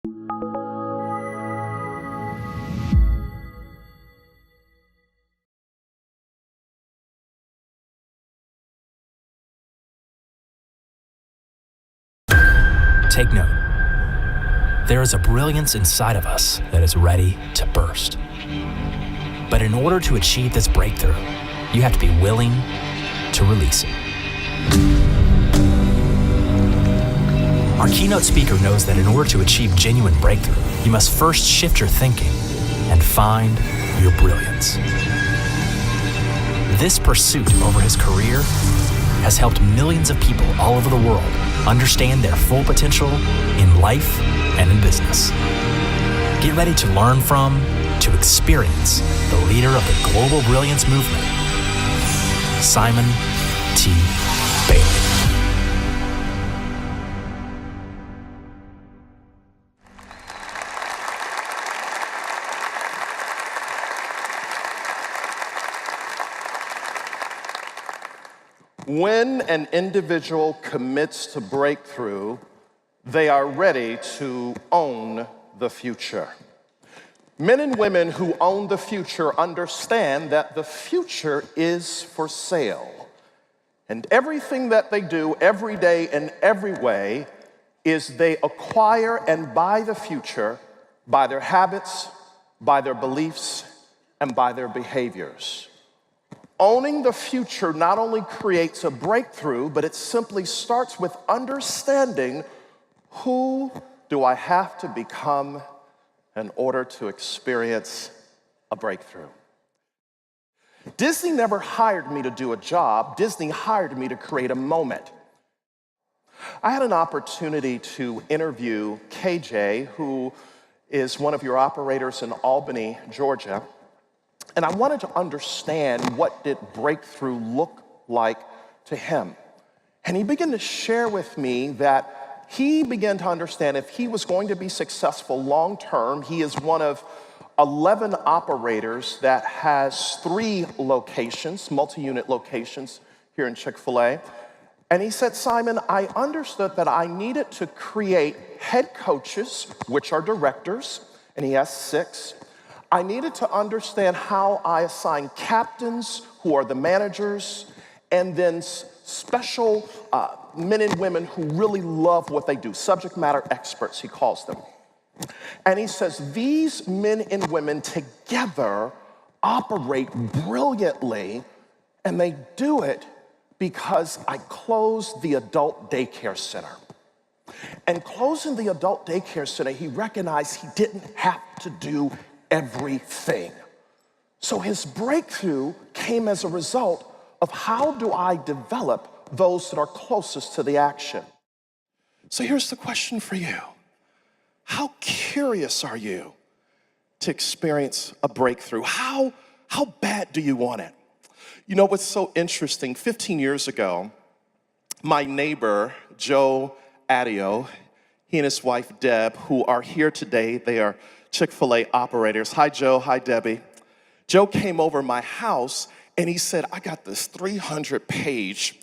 Take note. There is a brilliance inside of us that is ready to burst. But in order to achieve this breakthrough, you have to be willing to release it. Our keynote speaker knows that in order to achieve genuine breakthrough, you must first shift your thinking and find your brilliance. This pursuit over his career has helped millions of people all over the world understand their full potential in life and in business. Get ready to learn from, to experience the leader of the global brilliance movement, Simon T. Bailey. When an individual commits to breakthrough, they are ready to own the future. Men and women who own the future understand that the future is for sale. And everything that they do every day in every way is they acquire and buy the future by their habits, by their beliefs, and by their behaviors. Owning the future not only creates a breakthrough, but it simply starts with understanding who do I have to become in order to experience a breakthrough. Disney never hired me to do a job. Disney hired me to create a moment. I had an opportunity to interview KJ, who is one of your operators in Albany, Georgia. And I wanted to understand what did breakthrough look like to him. And he began to share with me that he began to understand if he was going to be successful long term. He is one of 11 operators that has 3 locations, multi-unit locations here in Chick-fil-A. And he said, Simon, I understood that I needed to create head coaches, which are directors, and he has 6. I needed to understand how I assign captains, who are the managers, and then special men and women who really love what they do, subject matter experts, he calls them. And he says, these men and women together operate brilliantly, and they do it because I closed the adult daycare center. And closing the adult daycare center, he recognized he didn't have to do everything. So his breakthrough came as a result of how do I develop those that are closest to the action. So here's the question for you. How curious are you to experience a breakthrough? How bad do you want it? You know what's so interesting? 15 years ago, my neighbor, Joe Adio, he and his wife, Deb, who are here today, they are Chick-fil-A operators. Hi, Joe. Hi, Debbie. Joe came over my house and he said, I got this 300-page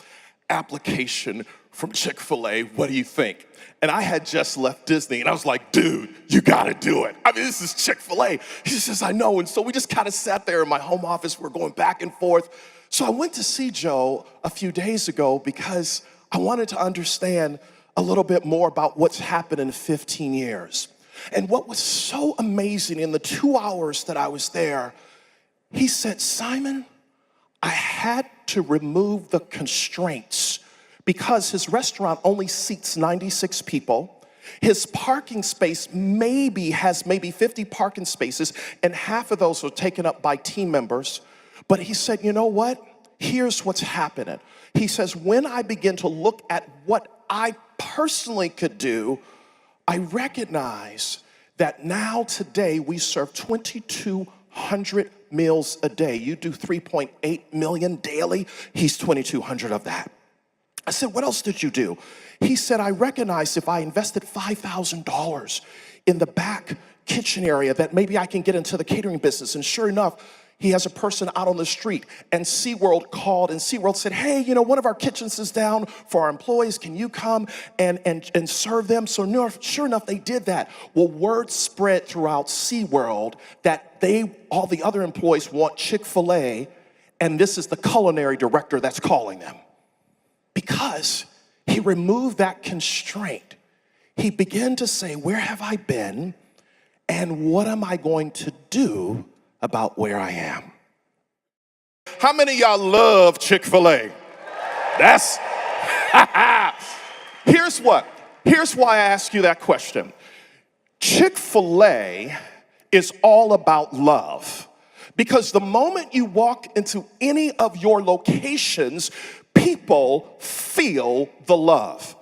application from Chick-fil-A. What do you think? And I had just left Disney and I was like, dude, you gotta do it. I mean, this is Chick-fil-A. He says, I know. And so we just kind of sat there in my home office. We're going back and forth. So I went to see Joe a few days ago because I wanted to understand a little bit more about what's happened in 15 years. And what was so amazing in the 2 hours that I was there, he said, Simon, I had to remove the constraints because his restaurant only seats 96 people. His parking space has maybe 50 parking spaces, and half of those are taken up by team members. But he said, you know what? Here's what's happening. He says, when I begin to look at what I personally could do, I recognize that now today we serve 2,200 meals a day. You do 3.8 million daily. He's 2,200 of that. I said, what else did you do? He said, I recognized if I invested $5,000 in the back kitchen area that maybe I can get into the catering business. And sure enough, He has a person out on the street, and SeaWorld called, and SeaWorld said, hey, one of our kitchens is down for our employees. Can you come and serve them? So sure enough, they did that. Well, word spread throughout SeaWorld that all the other employees want Chick-fil-A, and this is the culinary director that's calling them. Because he removed that constraint. He began to say, where have I been, and what am I going to do about where I am? How many of y'all love Chick-fil-A? Here's why I ask you that question. Chick-fil-A is all about love. Because the moment you walk into any of your locations, people feel the love.